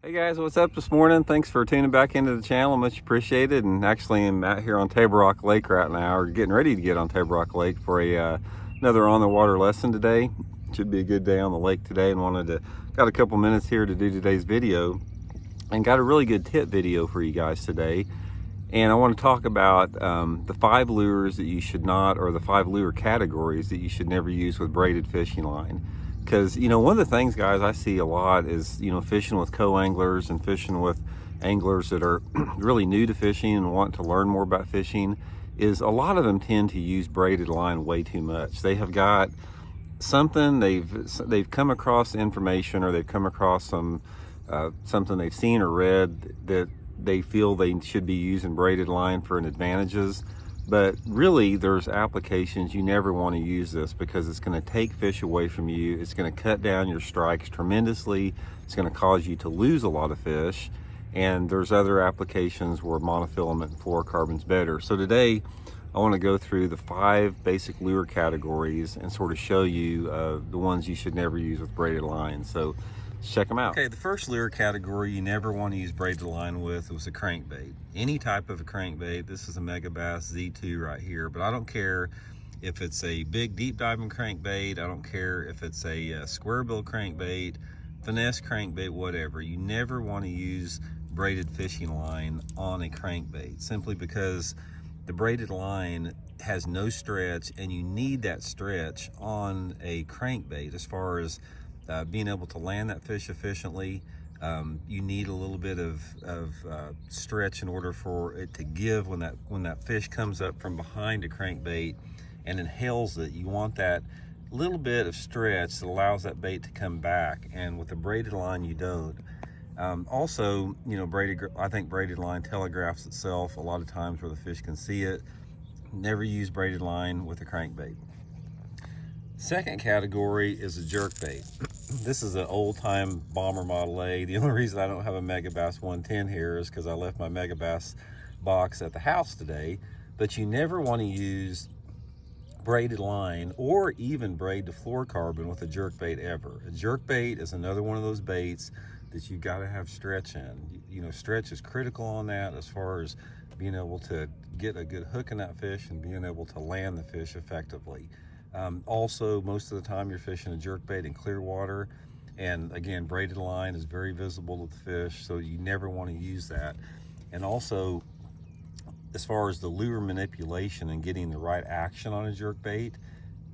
Hey guys, what's up this morning? Thanks for tuning back into the channel, much appreciated. And actually I'm out here on Table Rock Lake right now, or getting ready to get on Table Rock Lake for another on the water lesson today. Should be a good day on the lake today, and got a couple minutes here to do today's video, and got a really good tip video for you guys today. And I want to talk about the 5 lures that you should not, or the 5 lure categories that you should never use with braided fishing line. Because, one of the things, guys, I see a lot is, fishing with co-anglers and fishing with anglers that are really new to fishing and want to learn more about fishing, is a lot of them tend to use braided line way too much. They have got something, they've come across information, or they've come across something they've seen or read that they feel they should be using braided line for an advantages. But really, there's applications you never want to use this, because it's going to take fish away from you. It's going to cut down your strikes tremendously. It's going to cause you to lose a lot of fish. And there's other applications where monofilament and fluorocarbon's better. So today, I want to go through the 5 basic lure categories and sort of show you the ones you should never use with braided line. So let's check them out. Okay, the first lure category you never want to use braided line with was a crankbait. Any type of a crankbait. This is a Megabass Z2 right here, but I don't care if it's a big deep diving crankbait. I don't care if it's a square bill crankbait, finesse crankbait, whatever. You never want to use braided fishing line on a crankbait, simply because the braided line has no stretch, and you need that stretch on a crankbait as far as being able to land that fish efficiently. You need a little bit of stretch in order for it to give when that fish comes up from behind a crankbait and inhales it. You want that little bit of stretch that allows that bait to come back, and with a braided line you don't. Also, I think braided line telegraphs itself a lot of times where the fish can see it. Never use braided line with a crankbait. Second category is a jerk bait. This is an old-time Bomber Model A. The only reason I don't have a Megabass 110 here is because I left my Megabass box at the house today. But you never want to use braided line or even braid to fluorocarbon with a jerk bait ever. A jerk bait is another one of those baits that you've got to have stretch in. Stretch is critical on that, as far as being able to get a good hook in that fish and being able to land the fish effectively. Also, most of the time you're fishing a jerkbait in clear water, and again, braided line is very visible to the fish, so you never want to use that. And also, as far as the lure manipulation and getting the right action on a jerkbait,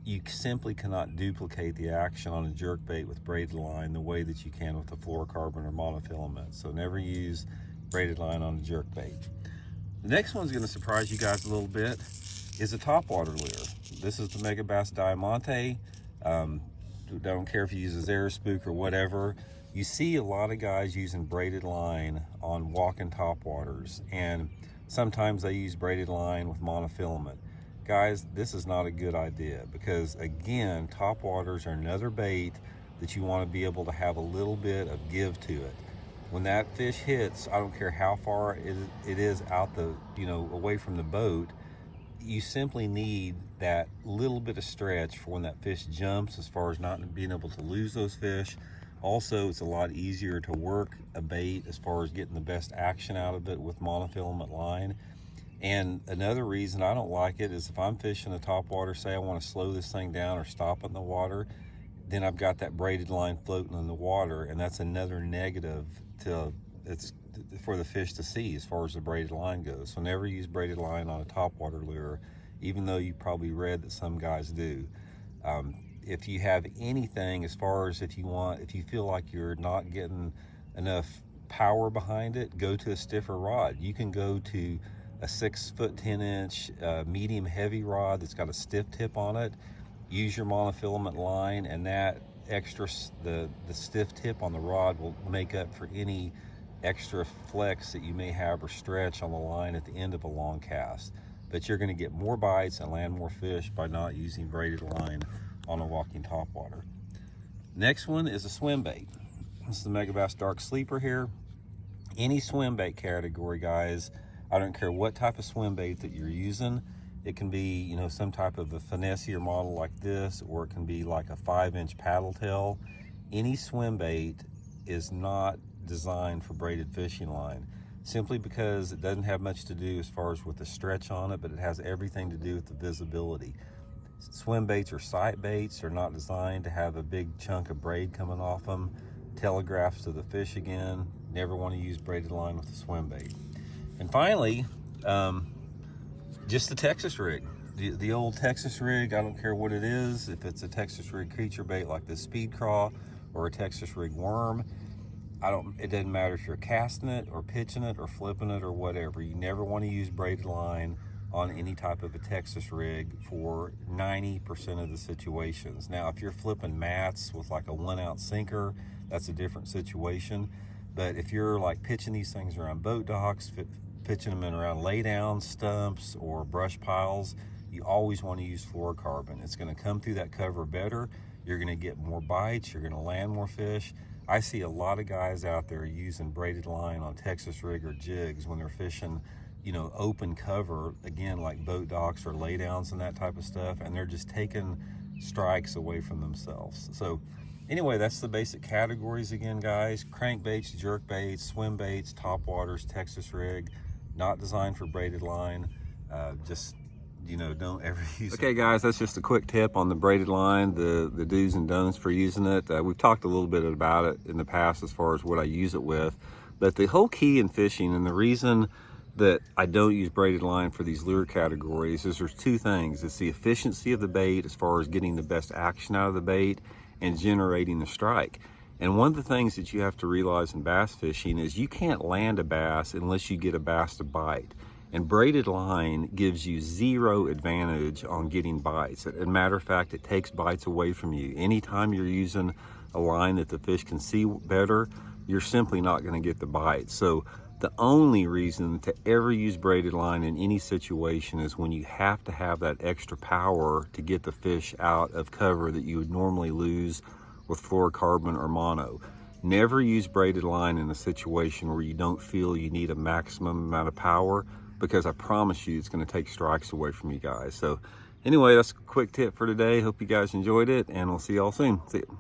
you simply cannot duplicate the action on a jerkbait with braided line the way that you can with a fluorocarbon or monofilament. So never use braided line on a jerkbait. The next one's going to surprise you guys a little bit, is a topwater lure. This is the Megabass Diamante. Don't care if you use a Zara spook or whatever. You see a lot of guys using braided line on walking topwaters, and sometimes they use braided line with monofilament. Guys, this is not a good idea, because again, topwaters are another bait that you want to be able to have a little bit of give to it. When that fish hits, I don't care how far it is out away from the boat, you simply need that little bit of stretch for when that fish jumps, as far as not being able to lose those fish. Also, it's a lot easier to work a bait as far as getting the best action out of it with monofilament line. And another reason I don't like it is if I'm fishing a topwater, say I want to slow this thing down or stop it in the water, then I've got that braided line floating in the water, and that's another negative for the fish to see as far as the braided line goes. So never use braided line on a topwater lure, even though you probably read that some guys do. If you have anything, as far as if you feel like you're not getting enough power behind it, go to a stiffer rod. You can go to a 6-foot 10-inch medium heavy rod that's got a stiff tip on it. Use your monofilament line, and that extra, the stiff tip on the rod will make up for any extra flex that you may have or stretch on the line at the end of a long cast. But you're going to get more bites and land more fish by not using braided line on a walking topwater. Next one is a swim bait. This is the Megabass Dark Sleeper here. Any swim bait category, guys, I don't care what type of swim bait that you're using. It can be, some type of a finessier model like this, or it can be like a 5-inch paddle tail. Any swim bait is not designed for braided fishing line, simply because it doesn't have much to do as far as with the stretch on it, but it has everything to do with the visibility. Swim baits or sight baits are not designed to have a big chunk of braid coming off them. Telegraphs to the fish again. Never want to use braided line with a swim bait. And finally, just the Texas rig. The old Texas rig, I don't care what it is, if it's a Texas rig creature bait like this speed craw or a Texas rig worm, it doesn't matter if you're casting it or pitching it or flipping it or whatever. You never want to use braided line on any type of a Texas rig for 90% of the situations. Now, if you're flipping mats with like a 1-ounce sinker, that's a different situation. But if you're like pitching these things around boat docks, pitching them in around laydown stumps or brush piles, you always want to use fluorocarbon. It's going to come through that cover better. You're going to get more bites. You're going to land more fish. I see a lot of guys out there using braided line on Texas rig or jigs when they're fishing, you know, open cover, again, like boat docks or laydowns and that type of stuff, and they're just taking strikes away from themselves. So anyway, that's the basic categories again, guys. Crankbaits, jerk baits, swim baits, topwaters, Texas rig, not designed for braided line. Just, you know, don't ever use it. Okay guys, that's just a quick tip on the braided line, the do's and don'ts for using it. We've talked a little bit about it in the past as far as what I use it with, but the whole key in fishing, and the reason that I don't use braided line for these lure categories, is there's two things. It's the efficiency of the bait as far as getting the best action out of the bait and generating the strike. And one of the things that you have to realize in bass fishing is you can't land a bass unless you get a bass to bite. And braided line gives you zero advantage on getting bites. As a matter of fact, it takes bites away from you. Anytime you're using a line that the fish can see better, you're simply not going to get the bite. So the only reason to ever use braided line in any situation is when you have to have that extra power to get the fish out of cover that you would normally lose with fluorocarbon or mono. Never use braided line in a situation where you don't feel you need a maximum amount of power, because I promise you it's going to take strikes away from you guys. So anyway, that's a quick tip for today. Hope you guys enjoyed it, and we'll see y'all soon. See ya.